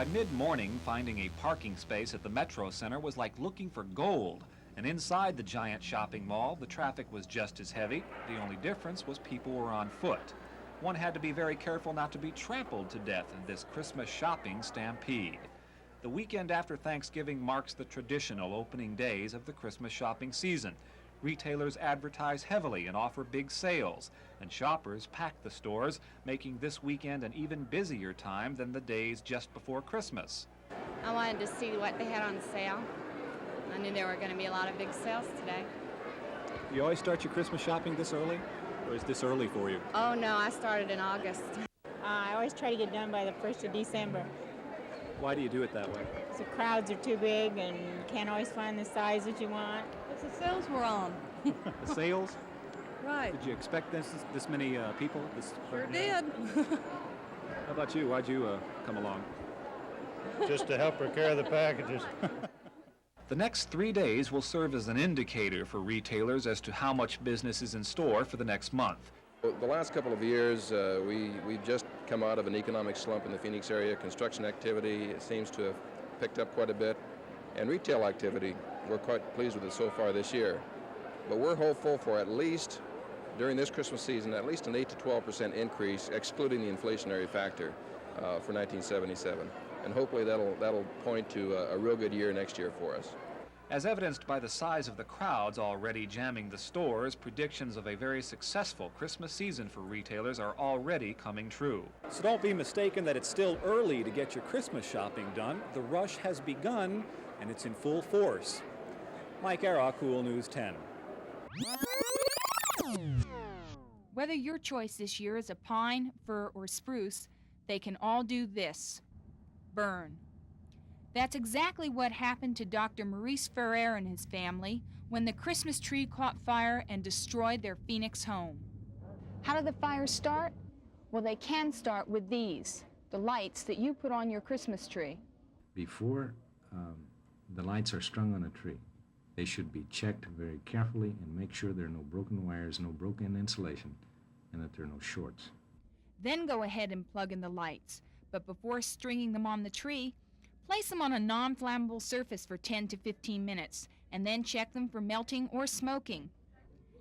By mid-morning, finding a parking space at the MetroCenter was like looking for gold. And inside the giant shopping mall, the traffic was just as heavy. The only difference was people were on foot. One had to be very careful not to be trampled to death in this Christmas shopping stampede. The weekend after Thanksgiving marks the traditional opening days of the Christmas shopping season. Retailers advertise heavily and offer big sales, and shoppers pack the stores, making this weekend an even busier time than the days just before Christmas. I wanted to see what they had on sale. I knew there were going to be a lot of big sales today. You always start your Christmas shopping this early, or is this early for you? Oh no, I started in August. I always try to get done by the 1st of December. Why do you do it that way? The crowds are too big and you can't always find the size that you want. It's the sales we're on. The sales? Right. Did you expect this many people? Sure did. How about you? Why'd you come along? Just to help her carry the packages. The next 3 days will serve as an indicator for retailers as to how much business is in store for the next month. The last couple of years, we've just come out of an economic slump in the Phoenix area. Construction activity seems to have picked up quite a bit, and retail activity, we're quite pleased with it so far this year. But we're hopeful for at least, during this Christmas season, at least an 8 to 12% increase, excluding the inflationary factor for 1977. And hopefully that'll point to a real good year next year for us. As evidenced by the size of the crowds already jamming the stores, predictions of a very successful Christmas season for retailers are already coming true. So don't be mistaken that it's still early to get your Christmas shopping done. The rush has begun, and it's in full force. Mike Era, Cool News 10. Whether your choice this year is a pine, fir, or spruce, they can all do this: burn. That's exactly what happened to Dr. Maurice Ferrer and his family when the Christmas tree caught fire and destroyed their Phoenix home. How do the fires start? Well, they can start with these, the lights that you put on your Christmas tree. Before the lights are strung on a tree, they should be checked very carefully and make sure there are no broken wires, no broken insulation, and that there are no shorts. Then go ahead and plug in the lights, but before stringing them on the tree, place them on a non-flammable surface for 10 to 15 minutes, and then check them for melting or smoking.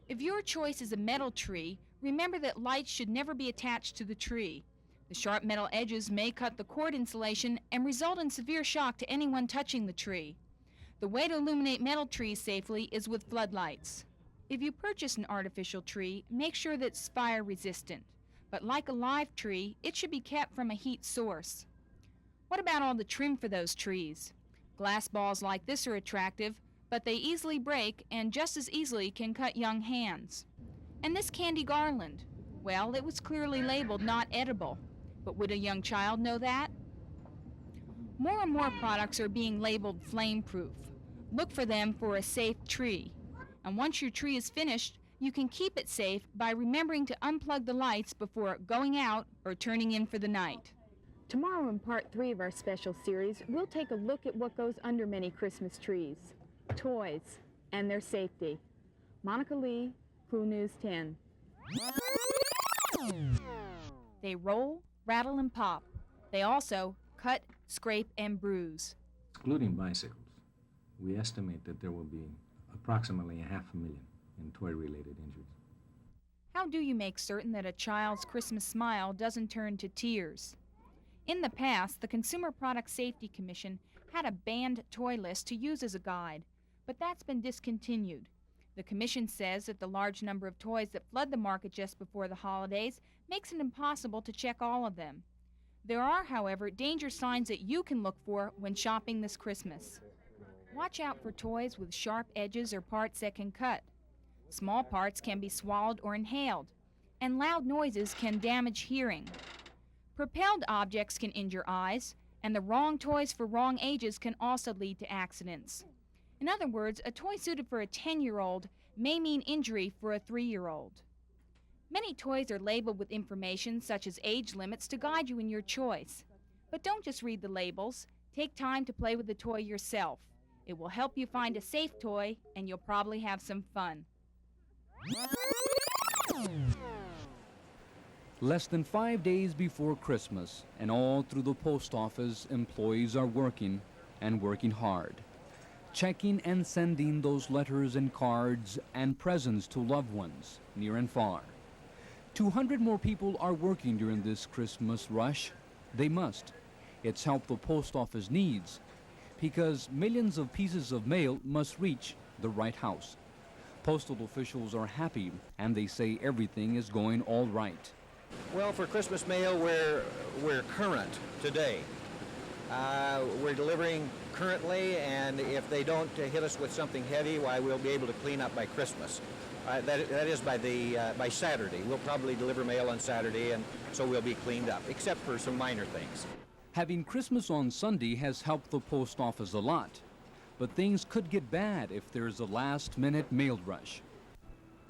If your choice is a metal tree, remember that lights should never be attached to the tree. The sharp metal edges may cut the cord insulation and result in severe shock to anyone touching the tree. The way to illuminate metal trees safely is with floodlights. If you purchase an artificial tree, make sure that it's fire resistant. But like a live tree, it should be kept from a heat source. What about all the trim for those trees? Glass balls like this are attractive, but they easily break and just as easily can cut young hands. And this candy garland, well, it was clearly labeled not edible, but would a young child know that? More and more products are being labeled flame-proof. Look for them for a safe tree. And once your tree is finished, you can keep it safe by remembering to unplug the lights before going out or turning in for the night. Tomorrow in part 3 of our special series, we'll take a look at what goes under many Christmas trees, toys, and their safety. Monica Lee, Cool News 10. They roll, rattle, and pop. They also cut, scrape, and bruise. Excluding bicycles, we estimate that there will be approximately 500,000 in toy-related injuries. How do you make certain that a child's Christmas smile doesn't turn to tears? In the past, the Consumer Product Safety Commission had a banned toy list to use as a guide, but that's been discontinued. The Commission says that the large number of toys that flood the market just before the holidays makes it impossible to check all of them. There are, however, danger signs that you can look for when shopping this Christmas. Watch out for toys with sharp edges or parts that can cut. Small parts can be swallowed or inhaled, and loud noises can damage hearing. Propelled objects can injure eyes, and the wrong toys for wrong ages can also lead to accidents. In other words, a toy suited for a 10-year-old may mean injury for a 3-year-old. Many toys are labeled with information such as age limits to guide you in your choice. But don't just read the labels. Take time to play with the toy yourself. It will help you find a safe toy, and you'll probably have some fun. Less than 5 days before Christmas, and all through the post office, employees are working, and working hard. Checking and sending those letters and cards and presents to loved ones, near and far. 200 more people are working during this Christmas rush. They must. It's help the post office needs, because millions of pieces of mail must reach the right house. Postal officials are happy, and they say everything is going all right. Well, for Christmas mail, we're current today. We're delivering currently, and if they don't hit us with something heavy, why, we'll be able to clean up by Christmas. That is by Saturday. We'll probably deliver mail on Saturday, and so we'll be cleaned up, except for some minor things. Having Christmas on Sunday has helped the post office a lot, but things could get bad if there's a last-minute mail rush.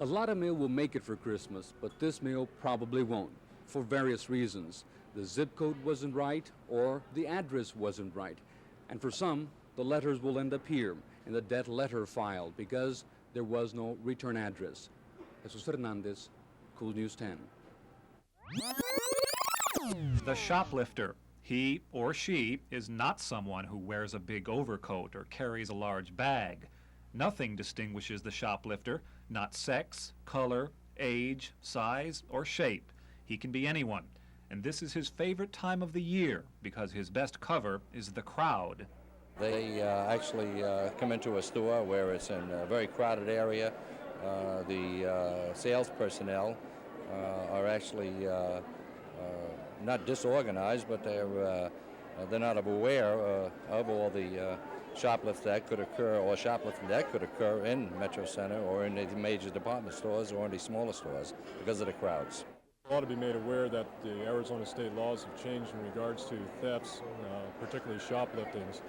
A lot of mail will make it for Christmas, but this mail probably won't, for various reasons. The zip code wasn't right, or the address wasn't right. And for some, the letters will end up here in the dead letter file because there was no return address. Jesus Fernandez, Cool News 10. The shoplifter. He or she is not someone who wears a big overcoat or carries a large bag. Nothing distinguishes the shoplifter, not sex, color, age, size, or shape. He can be anyone, and this is his favorite time of the year because his best cover is the crowd. They actually come into a store where it's in a very crowded area. The sales personnel are actually not disorganized, but they're not aware of all the shoplifting that could occur, or shoplifting that could occur in MetroCenter or in the major department stores or in the smaller stores because of the crowds. Ought to be made aware that the Arizona state laws have changed in regards to thefts, particularly shopliftings.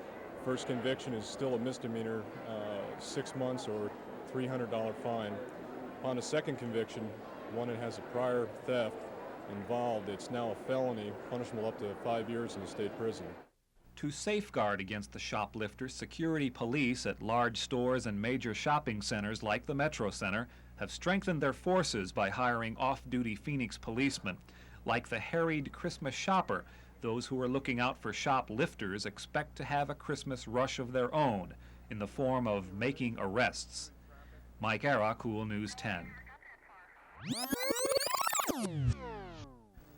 First conviction is still a misdemeanor, 6 months or $300 fine. On a second conviction, one that has a prior theft involved, it's now a felony, punishable up to 5 years in a state prison. To safeguard against the shoplifters, security police at large stores and major shopping centers like the MetroCenter have strengthened their forces by hiring off-duty Phoenix policemen. Like the harried Christmas shopper, those who are looking out for shoplifters expect to have a Christmas rush of their own in the form of making arrests. Mike Era, Cool News 10.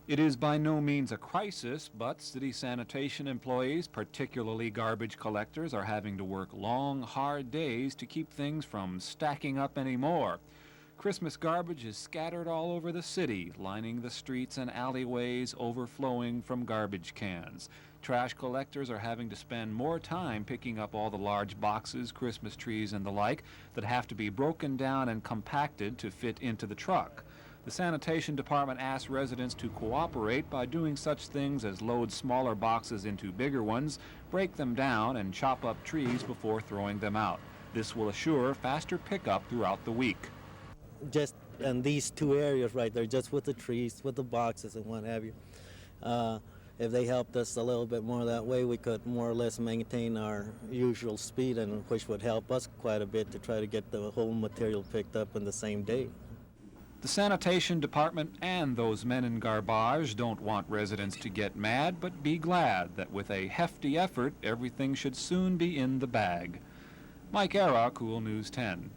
It is by no means a crisis, but city sanitation employees, particularly garbage collectors, are having to work long, hard days to keep things from stacking up anymore. Christmas garbage is scattered all over the city, lining the streets and alleyways, overflowing from garbage cans. Trash collectors are having to spend more time picking up all the large boxes, Christmas trees, and the like that have to be broken down and compacted to fit into the truck. The sanitation department asks residents to cooperate by doing such things as load smaller boxes into bigger ones, break them down, and chop up trees before throwing them out. This will assure faster pickup throughout the week. Just in these two areas right there, just with the trees, with the boxes and what have you. If they helped us a little bit more that way, we could more or less maintain our usual speed, and which would help us quite a bit to try to get the whole material picked up in the same day. The sanitation department and those men in garbage don't want residents to get mad, but be glad that with a hefty effort, everything should soon be in the bag. Mike Era, Cool News 10.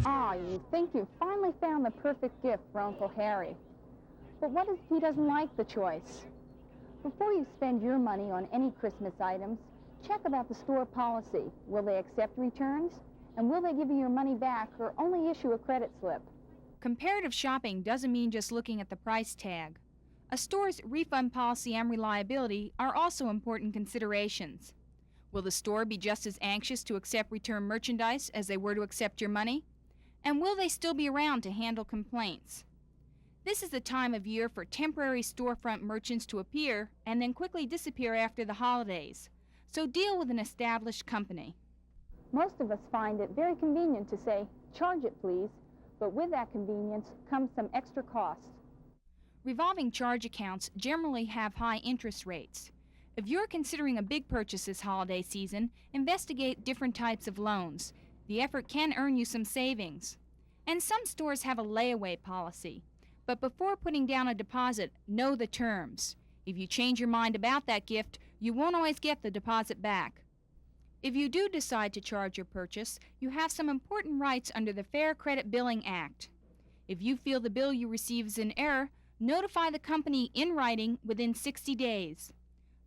Ah, you think you've finally found the perfect gift for Uncle Harry. But what if he doesn't like the choice? Before you spend your money on any Christmas items, check about the store policy. Will they accept returns? And will they give you your money back or only issue a credit slip? Comparative shopping doesn't mean just looking at the price tag. A store's refund policy and reliability are also important considerations. Will the store be just as anxious to accept returned merchandise as they were to accept your money? And will they still be around to handle complaints? This is the time of year for temporary storefront merchants to appear and then quickly disappear after the holidays. So deal with an established company. Most of us find it very convenient to say, charge it please, but with that convenience comes some extra cost. Revolving charge accounts generally have high interest rates. If you're considering a big purchase this holiday season, investigate different types of loans. The effort can earn you some savings. And some stores have a layaway policy. But before putting down a deposit, know the terms. If you change your mind about that gift, you won't always get the deposit back. If you do decide to charge your purchase, you have some important rights under the Fair Credit Billing Act. If you feel the bill you receive is in error, notify the company in writing within 60 days.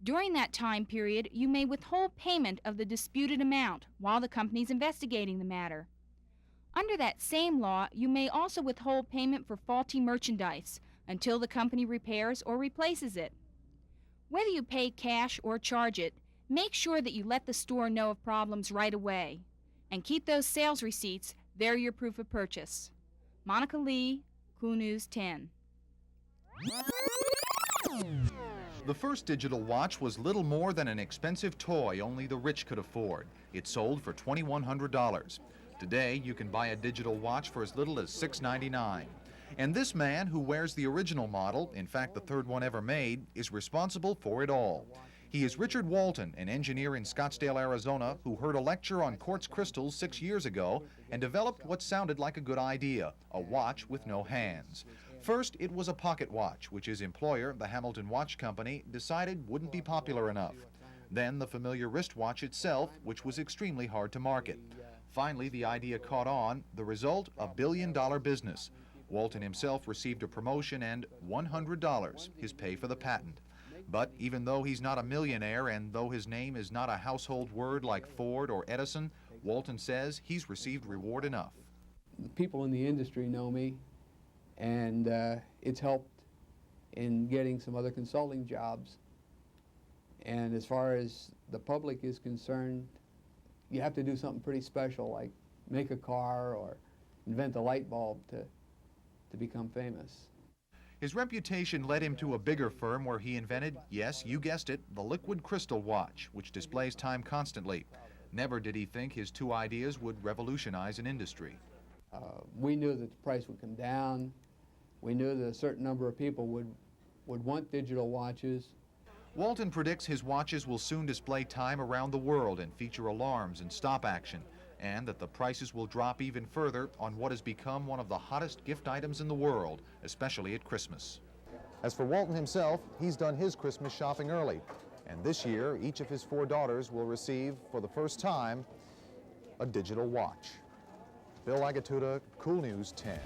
During that time period, you may withhold payment of the disputed amount while the company is investigating the matter. Under that same law, you may also withhold payment for faulty merchandise until the company repairs or replaces it. Whether you pay cash or charge it, make sure that you let the store know of problems right away. And keep those sales receipts, they're your proof of purchase. Monica Lee, Cool News 10. The first digital watch was little more than an expensive toy only the rich could afford. It sold for $2,100. Today, you can buy a digital watch for as little as $6.99. And this man, who wears the original model, in fact the third one ever made, is responsible for it all. He is Richard Walton, an engineer in Scottsdale, Arizona, who heard a lecture on quartz crystals 6 years ago and developed what sounded like a good idea, a watch with no hands. First, it was a pocket watch, which his employer, the Hamilton Watch Company, decided wouldn't be popular enough. Then the familiar wristwatch itself, which was extremely hard to market. Finally, the idea caught on. The result, a billion-dollar business. Walton himself received a promotion and $100, his pay for the patent. But even though he's not a millionaire and though his name is not a household word like Ford or Edison, Walton says he's received reward enough. People in the industry know me, and it's helped in getting some other consulting jobs. And as far as the public is concerned, you have to do something pretty special, like make a car or invent a light bulb to become famous. His reputation led him to a bigger firm where he invented, yes, you guessed it, the liquid crystal watch, which displays time constantly. Never did he think his two ideas would revolutionize an industry. We knew that the price would come down. We knew that a certain number of people would want digital watches. Walton predicts his watches will soon display time around the world and feature alarms and stop action, and that the prices will drop even further on what has become one of the hottest gift items in the world, especially at Christmas. As for Walton himself, he's done his Christmas shopping early, and this year each of his 4 daughters will receive, for the first time, a digital watch. Bill Agatuda, Cool News 10.